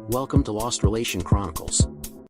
Welcome to Lost Relation Chronicles.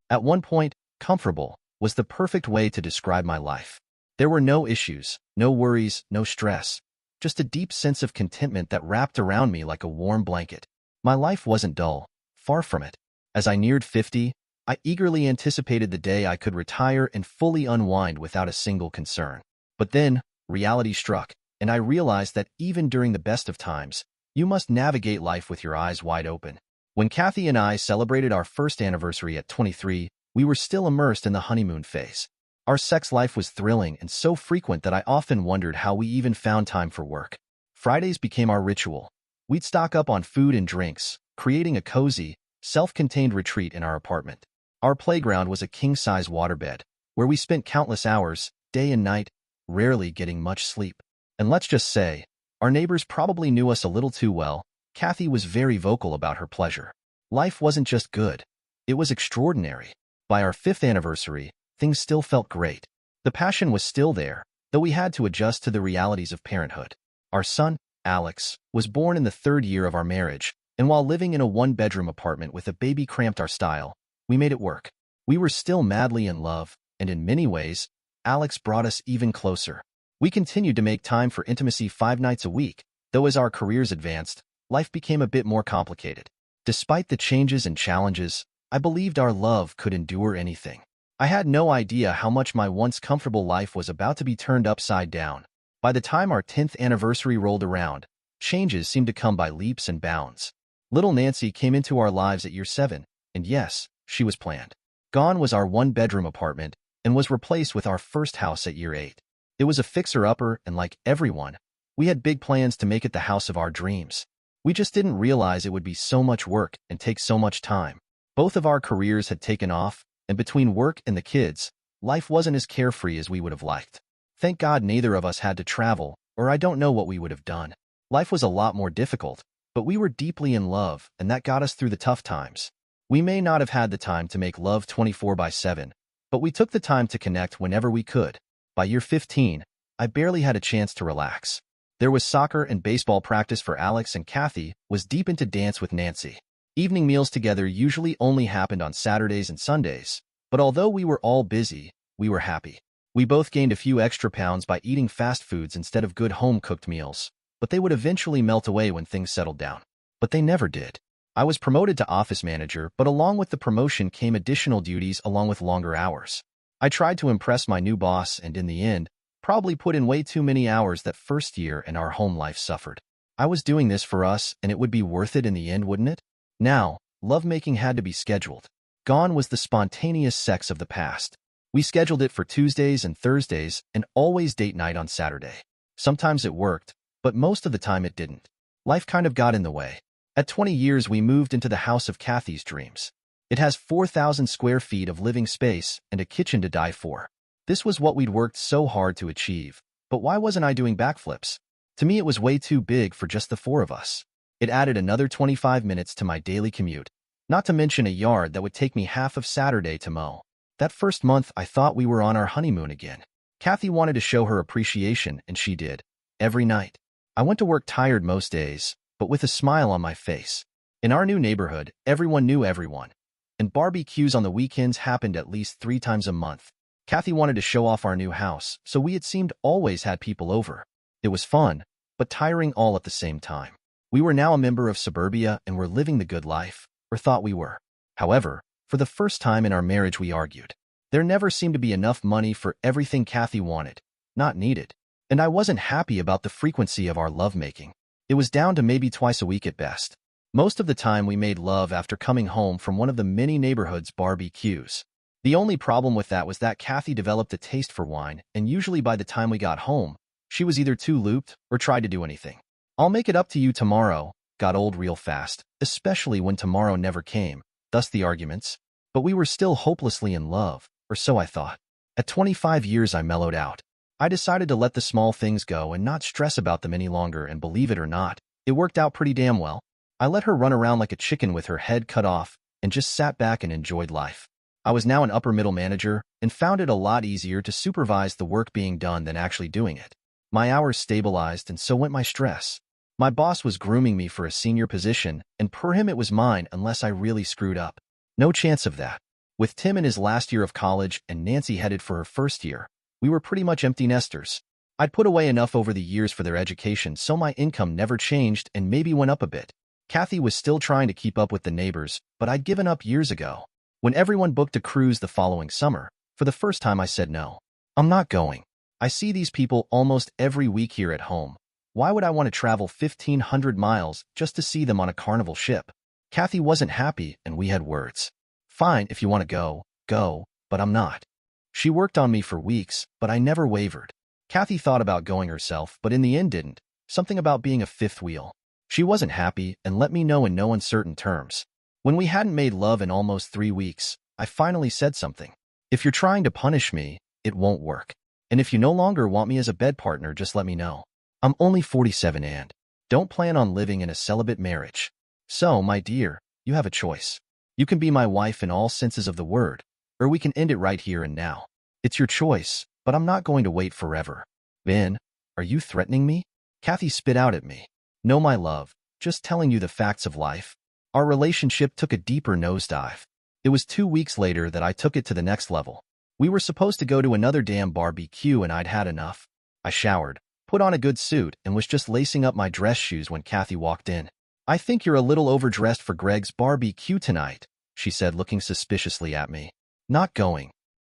At one point, comfortable was the perfect way to describe my life. There were no issues, no worries, no stress, just a deep sense of contentment that wrapped around me like a warm blanket. My life wasn't dull, far from it. As I neared 50, I eagerly anticipated the day I could retire and fully unwind without a single concern. But then, reality struck, and I realized that even during the best of times, you must navigate life with your eyes wide open. When Kathy and I celebrated our first anniversary at 23, we were still immersed in the honeymoon phase. Our sex life was thrilling and so frequent that I often wondered how we even found time for work. Fridays became our ritual. We'd stock up on food and drinks, creating a cozy, self-contained retreat in our apartment. Our playground was a king-size waterbed, where we spent countless hours, day and night, rarely getting much sleep. And let's just say, our neighbors probably knew us a little too well. Kathy was very vocal about her pleasure. Life wasn't just good, it was extraordinary. By our 5th anniversary, things still felt great. The passion was still there, though we had to adjust to the realities of parenthood. Our son, Alex, was born in the 3rd year of our marriage, and while living in a one-bedroom apartment with a baby cramped our style, we made it work. We were still madly in love, and in many ways, Alex brought us even closer. We continued to make time for intimacy 5 nights a week, though as our careers advanced, life became a bit more complicated. Despite the changes and challenges, I believed our love could endure anything. I had no idea how much my once comfortable life was about to be turned upside down. By the time our 10th anniversary rolled around, changes seemed to come by leaps and bounds. Little Nancy came into our lives at year 7, and yes, she was planned. Gone was our one-bedroom apartment, and was replaced with our first house at year 8. It was a fixer-upper, and like everyone, we had big plans to make it the house of our dreams. We just didn't realize it would be so much work and take so much time. Both of our careers had taken off, and between work and the kids, life wasn't as carefree as we would have liked. Thank God neither of us had to travel, or I don't know what we would have done. Life was a lot more difficult, but we were deeply in love, and that got us through the tough times. We may not have had the time to make love 24/7, but we took the time to connect whenever we could. By year 15, I barely had a chance to relax. There was soccer and baseball practice for Alex, and Kathy was deep into dance with Nancy. Evening meals together usually only happened on Saturdays and Sundays, but although we were all busy, we were happy. We both gained a few extra pounds by eating fast foods instead of good home-cooked meals, but they would eventually melt away when things settled down. But they never did. I was promoted to office manager, but along with the promotion came additional duties along with longer hours. I tried to impress my new boss, and in the end, probably put in way too many hours that first year, and our home life suffered. I was doing this for us, and it would be worth it in the end, wouldn't it? Now, lovemaking had to be scheduled. Gone was the spontaneous sex of the past. We scheduled it for Tuesdays and Thursdays, and always date night on Saturday. Sometimes it worked, but most of the time it didn't. Life kind of got in the way. At 20 years, we moved into the house of Kathy's dreams. It has 4,000 square feet of living space and a kitchen to die for. This was what we'd worked so hard to achieve, but why wasn't I doing backflips? To me, it was way too big for just the 4 of us. It added another 25 minutes to my daily commute, not to mention a yard that would take me half of Saturday to mow. That first month, I thought we were on our honeymoon again. Kathy wanted to show her appreciation, and she did. Every night. I went to work tired most days, but with a smile on my face. In our new neighborhood, everyone knew everyone, and barbecues on the weekends happened at least 3 times a month. Kathy wanted to show off our new house, so we, it seemed, always had people over. It was fun, but tiring all at the same time. We were now a member of suburbia and were living the good life, or thought we were. However, for the first time in our marriage, we argued. There never seemed to be enough money for everything Kathy wanted, not needed, and I wasn't happy about the frequency of our lovemaking. It was down to maybe twice a week at best. Most of the time, we made love after coming home from one of the many neighborhood's barbecues. The only problem with that was that Kathy developed a taste for wine, and usually by the time we got home, she was either too looped or tried to do anything. "I'll make it up to you tomorrow" got old real fast, especially when tomorrow never came, thus the arguments. But we were still hopelessly in love, or so I thought. At 25 years, I mellowed out. I decided to let the small things go and not stress about them any longer, and believe it or not, it worked out pretty damn well. I let her run around like a chicken with her head cut off, and just sat back and enjoyed life. I was now an upper-middle manager, and found it a lot easier to supervise the work being done than actually doing it. My hours stabilized, and so went my stress. My boss was grooming me for a senior position, and per him it was mine unless I really screwed up. No chance of that. With Tim in his last year of college and Nancy headed for her first year, we were pretty much empty nesters. I'd put away enough over the years for their education so my income never changed and maybe went up a bit. Kathy was still trying to keep up with the neighbors, but I'd given up years ago. When everyone booked a cruise the following summer, for the first time I said no. I'm not going. I see these people almost every week here at home. Why would I want to travel 1,500 miles just to see them on a Carnival ship? Kathy wasn't happy and we had words. Fine, if you want to go, but I'm not. She worked on me for weeks, but I never wavered. Kathy thought about going herself, but in the end didn't. Something about being a fifth wheel. She wasn't happy and let me know in no uncertain terms. When we hadn't made love in almost 3 weeks, I finally said something. If you're trying to punish me, it won't work. And if you no longer want me as a bed partner, just let me know. I'm only 47 and don't plan on living in a celibate marriage. So, my dear, you have a choice. You can be my wife in all senses of the word, or we can end it right here and now. It's your choice, but I'm not going to wait forever. Ben, are you threatening me? Kathy spit out at me. No, my love, just telling you the facts of life. Our relationship took a deeper nosedive. It was 2 weeks later that I took it to the next level. We were supposed to go to another damn barbecue and I'd had enough. I showered, put on a good suit, and was just lacing up my dress shoes when Kathy walked in. I think you're a little overdressed for Greg's barbecue tonight, she said, looking suspiciously at me. Not going.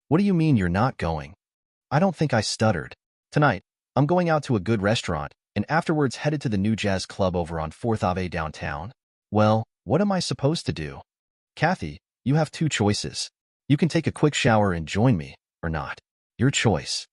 What do you mean you're not going? I don't think I stuttered. Tonight, I'm going out to a good restaurant, and afterwards headed to the new jazz club over on 4th Ave downtown. Well, what am I supposed to do? Kathy, you have 2 choices. You can take a quick shower and join me, or not. Your choice.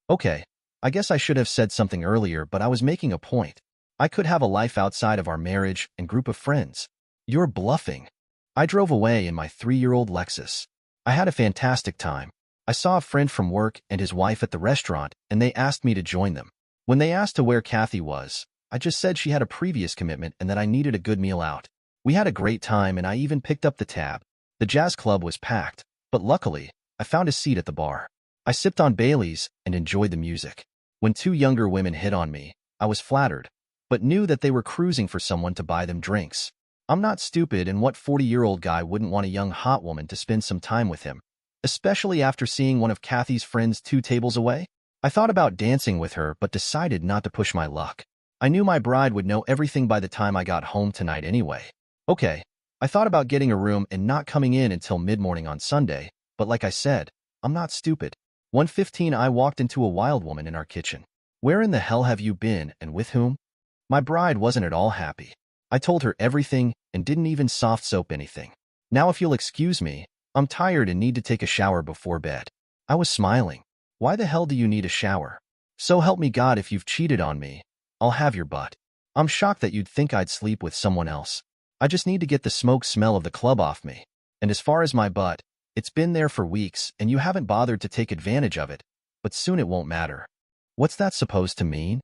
Okay, I guess I should have said something earlier, but I was making a point. I could have a life outside of our marriage and group of friends. You're bluffing. I drove away in my 3-year-old Lexus. I had a fantastic time. I saw a friend from work and his wife at the restaurant, and they asked me to join them. When they asked to where Kathy was, I just said she had a previous commitment and that I needed a good meal out. We had a great time, and I even picked up the tab. The jazz club was packed, but luckily, I found a seat at the bar. I sipped on Bailey's and enjoyed the music. When 2 younger women hit on me, I was flattered, but knew that they were cruising for someone to buy them drinks. I'm not stupid, and what 40-year-old guy wouldn't want a young hot woman to spend some time with him, especially after seeing one of Kathy's friends 2 tables away? I thought about dancing with her, but decided not to push my luck. I knew my bride would know everything by the time I got home tonight anyway. Okay, I thought about getting a room and not coming in until mid-morning on Sunday, but like I said, I'm not stupid. 1:15 I walked into a wild woman in our kitchen. Where in the hell have you been, and with whom? My bride wasn't at all happy. I told her everything and didn't even soft soap anything. Now if you'll excuse me, I'm tired and need to take a shower before bed. I was smiling. Why the hell do you need a shower? So help me God, if you've cheated on me, I'll have your butt. I'm shocked that you'd think I'd sleep with someone else. I just need to get the smoke smell of the club off me. And as far as my butt, it's been there for weeks and you haven't bothered to take advantage of it, but soon it won't matter. What's that supposed to mean?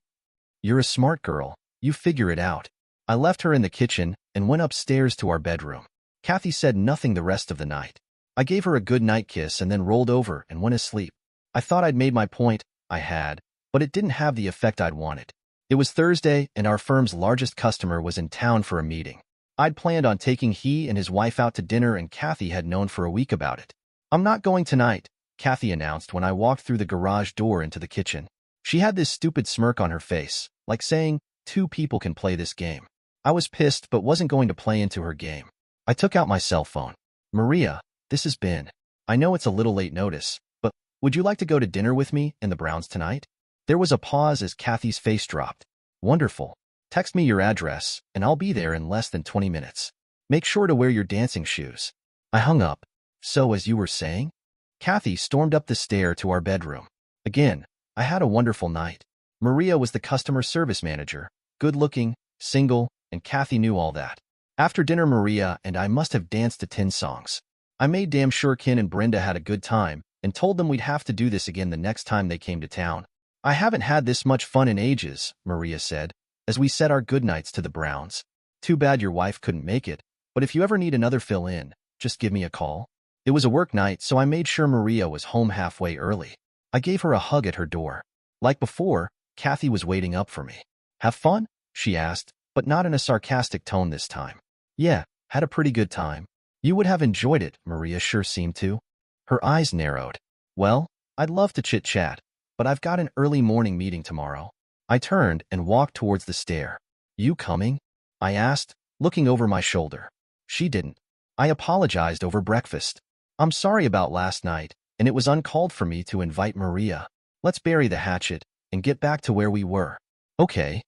You're a smart girl. You figure it out. I left her in the kitchen and went upstairs to our bedroom. Kathy said nothing the rest of the night. I gave her a good night kiss and then rolled over and went asleep. I thought I'd made my point. I had, but it didn't have the effect I'd wanted. It was Thursday and our firm's largest customer was in town for a meeting. I'd planned on taking he and his wife out to dinner, and Kathy had known for a week about it. I'm not going tonight, Kathy announced when I walked through the garage door into the kitchen. She had this stupid smirk on her face, like saying, 2 people can play this game. I was pissed but wasn't going to play into her game. I took out my cell phone. Maria, this has been. I know it's a little late notice, but would you like to go to dinner with me and the Browns tonight? There was a pause as Kathy's face dropped. Wonderful. Text me your address, and I'll be there in less than 20 minutes. Make sure to wear your dancing shoes. I hung up. So as you were saying? Kathy stormed up the stair to our bedroom. Again, I had a wonderful night. Maria was the customer service manager, good-looking, single, and Kathy knew all that. After dinner, Maria and I must have danced to 10 songs. I made damn sure Ken and Brenda had a good time and told them we'd have to do this again the next time they came to town. I haven't had this much fun in ages, Maria said, as we said our goodnights to the Browns. Too bad your wife couldn't make it, but if you ever need another fill-in, just give me a call. It was a work night, so I made sure Maria was home halfway early. I gave her a hug at her door. Like before, Kathy was waiting up for me. Have fun? She asked, but not in a sarcastic tone this time. Yeah, had a pretty good time. You would have enjoyed it, Maria sure seemed to. Her eyes narrowed. Well, I'd love to chit-chat, but I've got an early morning meeting tomorrow. I turned and walked towards the stair. You coming? I asked, looking over my shoulder. She didn't. I apologized over breakfast. I'm sorry about last night, and it was uncalled for me to invite Maria. Let's bury the hatchet and get back to where we were. Okay.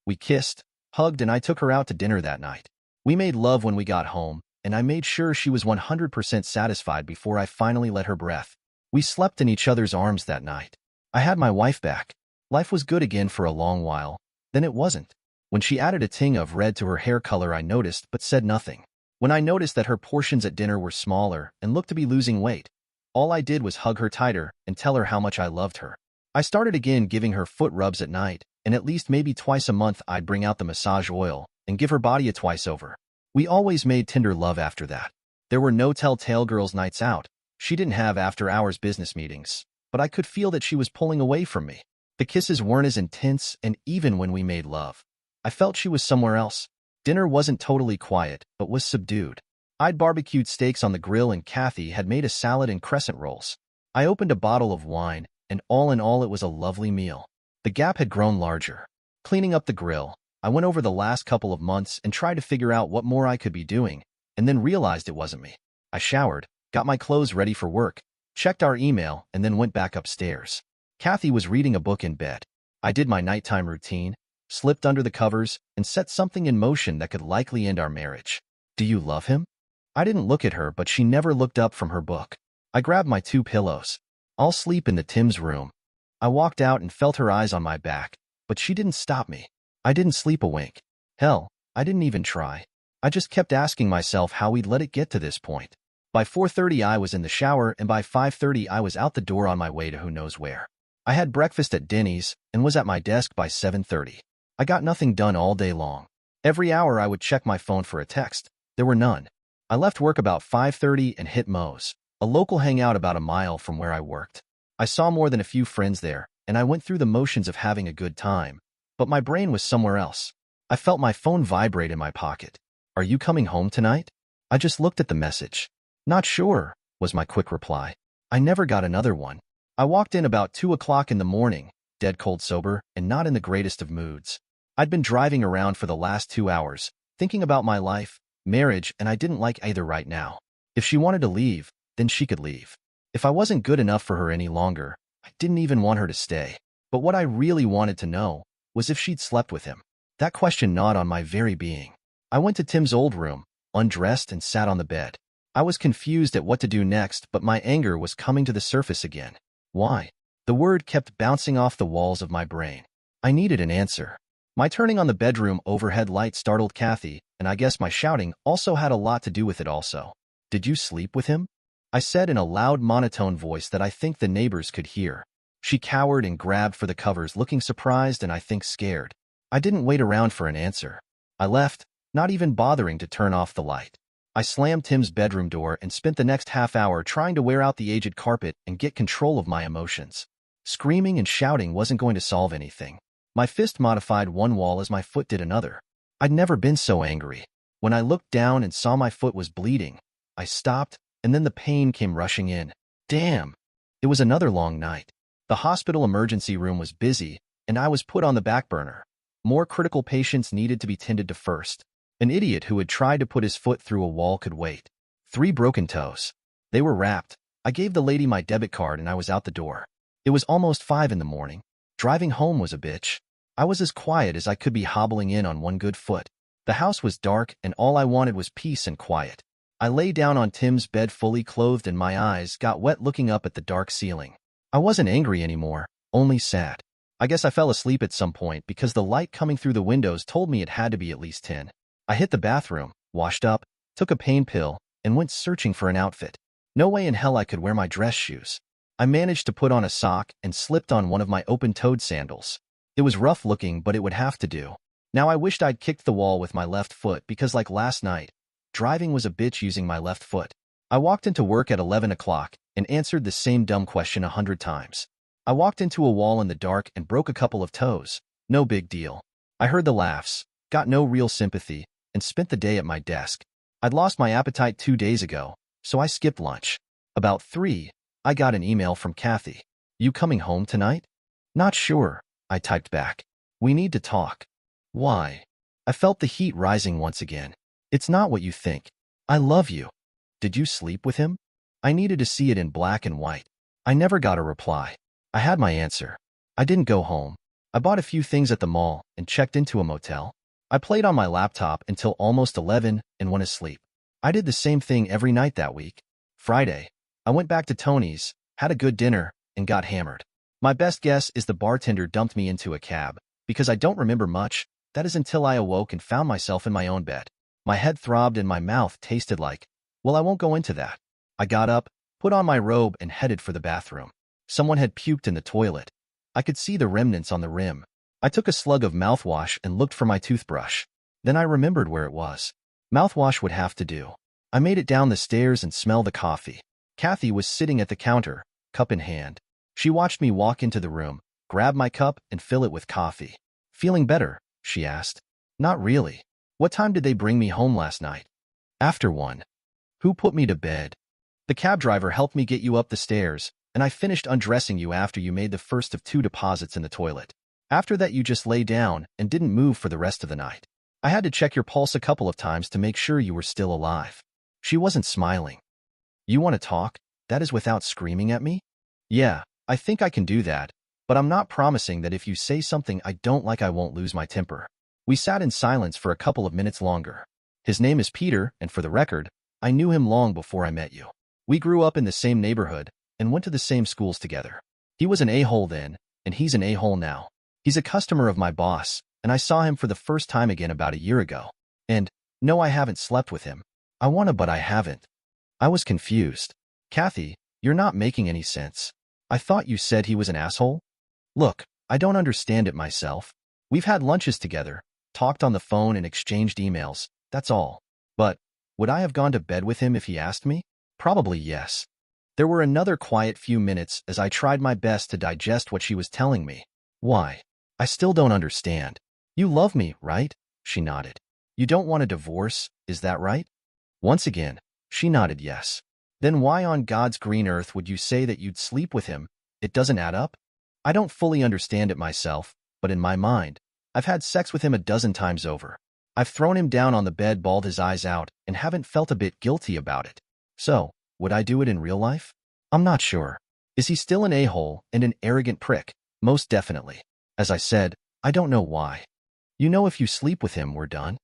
We kissed, hugged, and I took her out to dinner that night. We made love when we got home, and I made sure she was 100% satisfied before I finally let her breath. We slept in each other's arms that night. I had my wife back. Life was good again for a long while. Then it wasn't. When she added a ting of red to her hair color, I noticed but said nothing. When I noticed that her portions at dinner were smaller and looked to be losing weight, all I did was hug her tighter and tell her how much I loved her. I started again giving her foot rubs at night, and at least maybe twice a month I'd bring out the massage oil and give her body a twice over. We always made tender love after that. There were no telltale girls' nights out. She didn't have after-hours business meetings, but I could feel that she was pulling away from me. The kisses weren't as intense, and even when we made love, I felt she was somewhere else. Dinner wasn't totally quiet, but was subdued. I'd barbecued steaks on the grill, and Kathy had made a salad and crescent rolls. I opened a bottle of wine, and all in all it was a lovely meal. The gap had grown larger. Cleaning up the grill, I went over the last couple of months and tried to figure out what more I could be doing, and then realized it wasn't me. I showered, got my clothes ready for work, checked our email, and then went back upstairs. Kathy was reading a book in bed. I did my nighttime routine, slipped under the covers, and set something in motion that could likely end our marriage. Do you love him? I didn't look at her, but she never looked up from her book. I grabbed my 2 pillows. I'll sleep in the Tim's room. I walked out and felt her eyes on my back, but she didn't stop me. I didn't sleep a wink. Hell, I didn't even try. I just kept asking myself how we'd let it get to this point. By 4:30 I was in the shower, and by 5:30 I was out the door on my way to who knows where. I had breakfast at Denny's and was at my desk by 7:30. I got nothing done all day long. Every hour I would check my phone for a text. There were none. I left work about 5:30 and hit Moe's, a local hangout about a mile from where I worked. I saw more than a few friends there, and I went through the motions of having a good time, but my brain was somewhere else. I felt my phone vibrate in my pocket. Are you coming home tonight? I just looked at the message. Not sure, was my quick reply. I never got another one. I walked in about 2 o'clock in the morning, dead cold sober and not in the greatest of moods. I'd been driving around for the last 2 hours, thinking about my life, marriage, and I didn't like either right now. If she wanted to leave, then she could leave. If I wasn't good enough for her any longer, I didn't even want her to stay. But what I really wanted to know was if she'd slept with him. That question gnawed on my very being. I went to Tim's old room, undressed, and sat on the bed. I was confused at what to do next, but my anger was coming to the surface again. Why? The word kept bouncing off the walls of my brain. I needed an answer. My turning on the bedroom overhead light startled Kathy, and I guess my shouting also had a lot to do with it also. Did you sleep with him? I said in a loud monotone voice that I think the neighbors could hear. She cowered and grabbed for the covers, looking surprised and I think scared. I didn't wait around for an answer. I left, not even bothering to turn off the light. I slammed Tim's bedroom door and spent the next half hour trying to wear out the aged carpet and get control of my emotions. Screaming and shouting wasn't going to solve anything. My fist modified one wall as my foot did another. I'd never been so angry. When I looked down and saw my foot was bleeding, I stopped, and then the pain came rushing in. Damn! It was another long night. The hospital emergency room was busy, and I was put on the back burner. More critical patients needed to be tended to first. An idiot who had tried to put his foot through a wall could wait. 3 broken toes. They were wrapped. I gave the lady my debit card and I was out the door. It was almost 5 in the morning. Driving home was a bitch. I was as quiet as I could be, hobbling in on one good foot. The house was dark and all I wanted was peace and quiet. I lay down on Tim's bed fully clothed and my eyes got wet looking up at the dark ceiling. I wasn't angry anymore, only sad. I guess I fell asleep at some point because the light coming through the windows told me it had to be at least 10. I hit the bathroom, washed up, took a pain pill, and went searching for an outfit. No way in hell I could wear my dress shoes. I managed to put on a sock and slipped on one of my open-toed sandals. It was rough looking, but it would have to do. Now I wished I'd kicked the wall with my left foot because, like last night, driving was a bitch using my left foot. I walked into work at 11 o'clock and answered the same dumb question 100 times. I walked into a wall in the dark and broke a couple of toes. No big deal. I heard the laughs, got no real sympathy, and spent the day at my desk. I'd lost my appetite 2 days ago, so I skipped lunch. About 3, I got an email from Kathy. You coming home tonight? Not sure, I typed back. We need to talk. Why? I felt the heat rising once again. It's not what you think. I love you. Did you sleep with him? I needed to see it in black and white. I never got a reply. I had my answer. I didn't go home. I bought a few things at the mall and checked into a motel. I played on my laptop until almost 11 and went asleep. I did the same thing every night that week. Friday, I went back to Tony's, had a good dinner, and got hammered. My best guess is the bartender dumped me into a cab. Because I don't remember much, that is until I awoke and found myself in my own bed. My head throbbed and my mouth tasted like, well, I won't go into that. I got up, put on my robe, and headed for the bathroom. Someone had puked in the toilet. I could see the remnants on the rim. I took a slug of mouthwash and looked for my toothbrush. Then I remembered where it was. Mouthwash would have to do. I made it down the stairs and smelled the coffee. Kathy was sitting at the counter, cup in hand. She watched me walk into the room, grab my cup, and fill it with coffee. Feeling better? She asked. Not really. What time did they bring me home last night? After 1. Who put me to bed? The cab driver helped me get you up the stairs, and I finished undressing you after you made the first of 2 deposits in the toilet. After that you just lay down and didn't move for the rest of the night. I had to check your pulse a couple of times to make sure you were still alive. She wasn't smiling. You want to talk? That is without screaming at me? Yeah, I think I can do that, but I'm not promising that if you say something I don't like I won't lose my temper. We sat in silence for a couple of minutes longer. His name is Peter, and for the record, I knew him long before I met you. We grew up in the same neighborhood and went to the same schools together. He was an a-hole then, and he's an a-hole now. He's a customer of my boss, and I saw him for the first time again about a year ago. And, no, I haven't slept with him. I wanna, but I haven't. I was confused. Kathy, you're not making any sense. I thought you said he was an asshole? Look, I don't understand it myself. We've had lunches together, talked on the phone and exchanged emails, that's all. But, would I have gone to bed with him if he asked me? Probably yes. There were another quiet few minutes as I tried my best to digest what she was telling me. Why? I still don't understand. You love me, right? She nodded. You don't want a divorce, is that right? Once again, she nodded yes. Then why on God's green earth would you say that you'd sleep with him? It doesn't add up? I don't fully understand it myself, but in my mind, I've had sex with him a dozen times over. I've thrown him down on the bed, bawled his eyes out, and haven't felt a bit guilty about it. So, would I do it in real life? I'm not sure. Is he still an a-hole and an arrogant prick? Most definitely. As I said, I don't know why. You know if you sleep with him, we're done.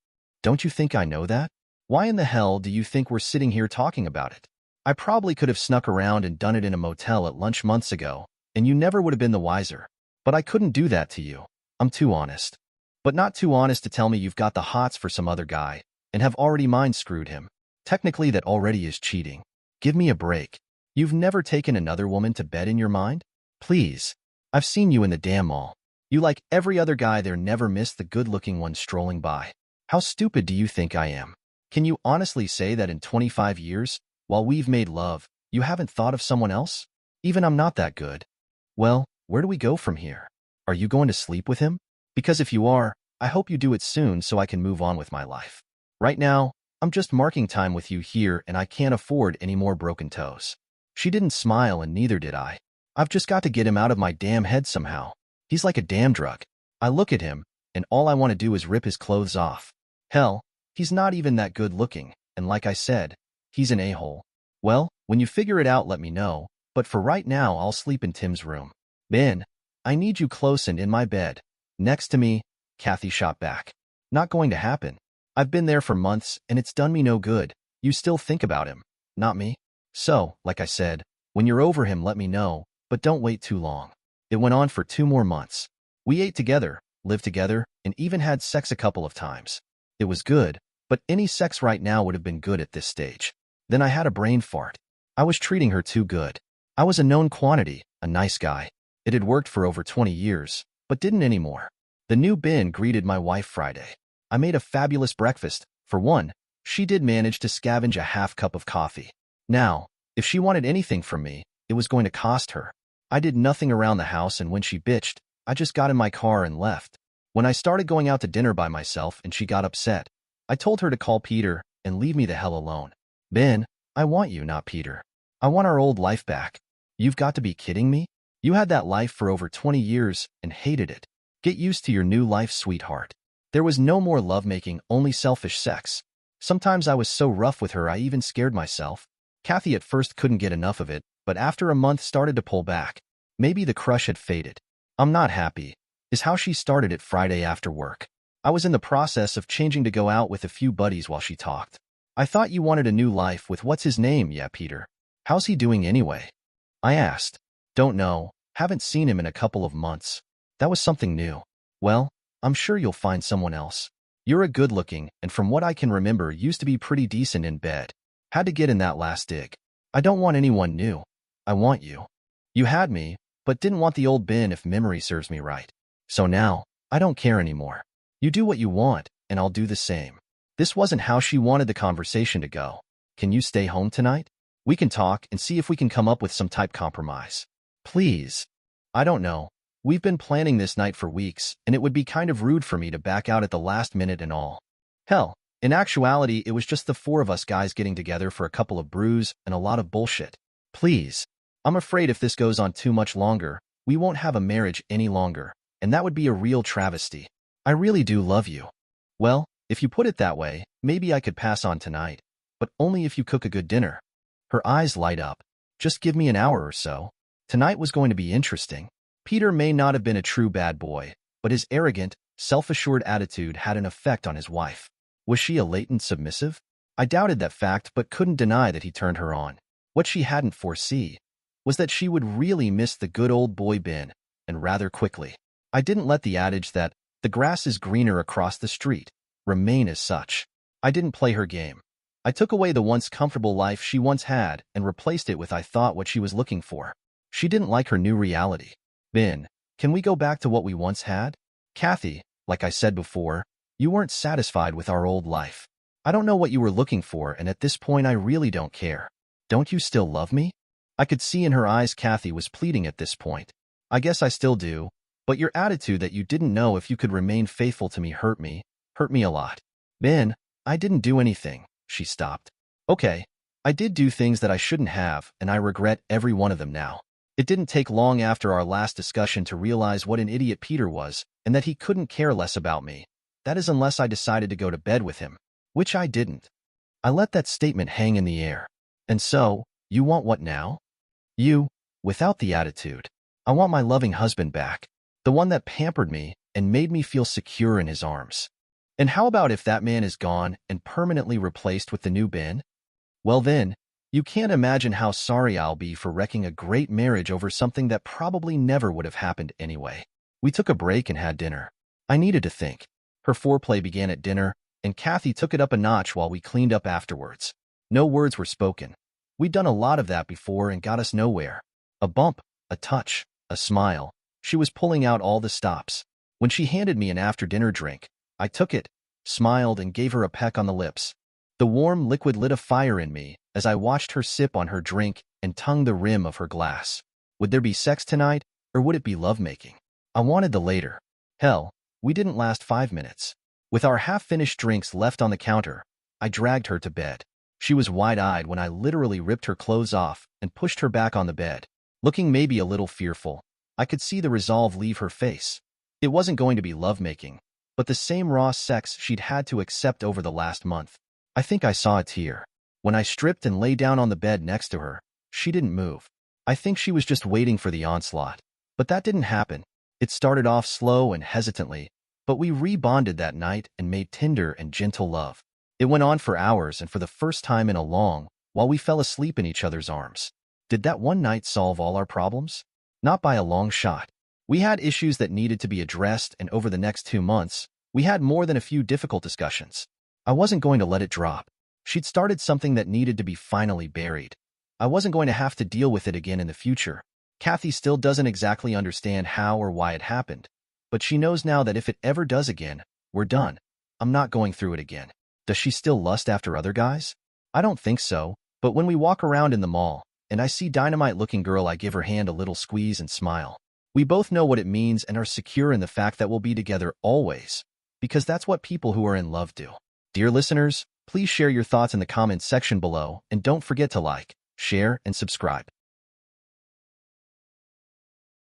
Don't you think I know that? Why in the hell do you think we're sitting here talking about it? I probably could have snuck around and done it in a motel at lunch months ago, and you never would have been the wiser. But I couldn't do that to you. I'm too honest. But not too honest to tell me you've got the hots for some other guy, and have already mind-screwed him. Technically, that already is cheating. Give me a break. You've never taken another woman to bed in your mind? Please. I've seen you in the damn mall. You like every other guy there, never missed the good-looking one strolling by. How stupid do you think I am? Can you honestly say that in 25 years, while we've made love, you haven't thought of someone else? Even I'm not that good. Well, where do we go from here? Are you going to sleep with him? Because if you are, I hope you do it soon so I can move on with my life. Right now, I'm just marking time with you here and I can't afford any more broken toes. She didn't smile and neither did I. I've just got to get him out of my damn head somehow. He's like a damn drug. I look at him, and all I want to do is rip his clothes off. Hell, he's not even that good looking, and like I said, he's an a-hole. Well, when you figure it out, let me know, but for right now, I'll sleep in Tim's room. Ben, I need you close and in my bed. Next to me, Kathy shot back. Not going to happen. I've been there for months, and it's done me no good. You still think about him, not me. So, like I said, when you're over him, let me know, but don't wait too long. It went on for 2 more months. We ate together, lived together, and even had sex a couple of times. It was good, but any sex right now would have been good at this stage. Then I had a brain fart. I was treating her too good. I was a known quantity, a nice guy. It had worked for over 20 years, but didn't anymore. The new Ben greeted my wife Friday. I made a fabulous breakfast. For one, she did manage to scavenge a half cup of coffee. Now, if she wanted anything from me, it was going to cost her. I did nothing around the house, and when she bitched, I just got in my car and left. When I started going out to dinner by myself and she got upset, I told her to call Peter and leave me the hell alone. Ben, I want you, not Peter. I want our old life back. You've got to be kidding me? You had that life for over 20 years and hated it. Get used to your new life, sweetheart. There was no more lovemaking, only selfish sex. Sometimes I was so rough with her I even scared myself. Kathy at first couldn't get enough of it, but after a month started to pull back. Maybe the crush had faded. I'm not happy, is how she started it Friday after work. I was in the process of changing to go out with a few buddies while she talked. I thought you wanted a new life with what's his name, yeah, Peter. How's he doing anyway? I asked. Don't know, haven't seen him in a couple of months. That was something new. Well, I'm sure you'll find someone else. You're a good-looking, and from what I can remember, used to be pretty decent in bed. Had to get in that last dig. I don't want anyone new. I want you. You had me, but didn't want the old Ben if memory serves me right. So now, I don't care anymore. You do what you want, and I'll do the same. This wasn't how she wanted the conversation to go. Can you stay home tonight? We can talk and see if we can come up with some type compromise. Please. I don't know. We've been planning this night for weeks, and it would be kind of rude for me to back out at the last minute and all. Hell, in actuality, it was just the four of us guys getting together for a couple of brews and a lot of bullshit. Please. I'm afraid if this goes on too much longer, we won't have a marriage any longer, and that would be a real travesty. I really do love you. Well, if you put it that way, maybe I could pass on tonight, but only if you cook a good dinner. Her eyes light up. Just give me an hour or so. Tonight was going to be interesting. Peter may not have been a true bad boy, but his arrogant, self-assured attitude had an effect on his wife. Was she a latent submissive? I doubted that fact but couldn't deny that he turned her on. What she hadn't foreseen was that she would really miss the good old boy Ben, and rather quickly. I didn't let the adage that the grass is greener across the street remain as such. I didn't play her game. I took away the once comfortable life she once had and replaced it with I thought what she was looking for. She didn't like her new reality. Ben, can we go back to what we once had? Kathy, like I said before, you weren't satisfied with our old life. I don't know what you were looking for, and at this point I really don't care. Don't you still love me? I could see in her eyes Kathy was pleading at this point. I guess I still do, but your attitude that you didn't know if you could remain faithful to me hurt me a lot. Ben, I didn't do anything. She stopped. Okay, I did do things that I shouldn't have, and I regret every one of them now. It didn't take long after our last discussion to realize what an idiot Peter was, and that he couldn't care less about me. That is unless I decided to go to bed with him, which I didn't. I let that statement hang in the air. And so, you want what now? You, without the attitude. I want my loving husband back, the one that pampered me and made me feel secure in his arms. And how about if that man is gone and permanently replaced with the new Ben? Well then, you can't imagine how sorry I'll be for wrecking a great marriage over something that probably never would have happened anyway. We took a break and had dinner. I needed to think. Her foreplay began at dinner, and Kathy took it up a notch while we cleaned up afterwards. No words were spoken. We'd done a lot of that before and got us nowhere. A bump, a touch, a smile. She was pulling out all the stops. When she handed me an after-dinner drink, I took it, smiled, and gave her a peck on the lips. The warm liquid lit a fire in me as I watched her sip on her drink and tongue the rim of her glass. Would there be sex tonight, or would it be lovemaking? I wanted the later. Hell, we didn't last 5 minutes. With our half-finished drinks left on the counter, I dragged her to bed. She was wide-eyed when I literally ripped her clothes off and pushed her back on the bed. Looking maybe a little fearful, I could see the resolve leave her face. It wasn't going to be lovemaking, but the same raw sex she'd had to accept over the last month. I think I saw a tear. When I stripped and lay down on the bed next to her, she didn't move. I think she was just waiting for the onslaught. But that didn't happen. It started off slow and hesitantly, but we rebonded that night and made tender and gentle love. It went on for hours and for the first time in a long, while we fell asleep in each other's arms. Did that one night solve all our problems? Not by a long shot. We had issues that needed to be addressed, and over the next 2 months, we had more than a few difficult discussions. I wasn't going to let it drop. She'd started something that needed to be finally buried. I wasn't going to have to deal with it again in the future. Kathy still doesn't exactly understand how or why it happened, but she knows now that if it ever does again, we're done. I'm not going through it again. Does she still lust after other guys? I don't think so, but when we walk around in the mall, and I see dynamite-looking girl, I give her hand a little squeeze and smile. We both know what it means and are secure in the fact that we'll be together always, because that's what people who are in love do. Dear listeners, please share your thoughts in the comments section below and don't forget to like, share, and subscribe.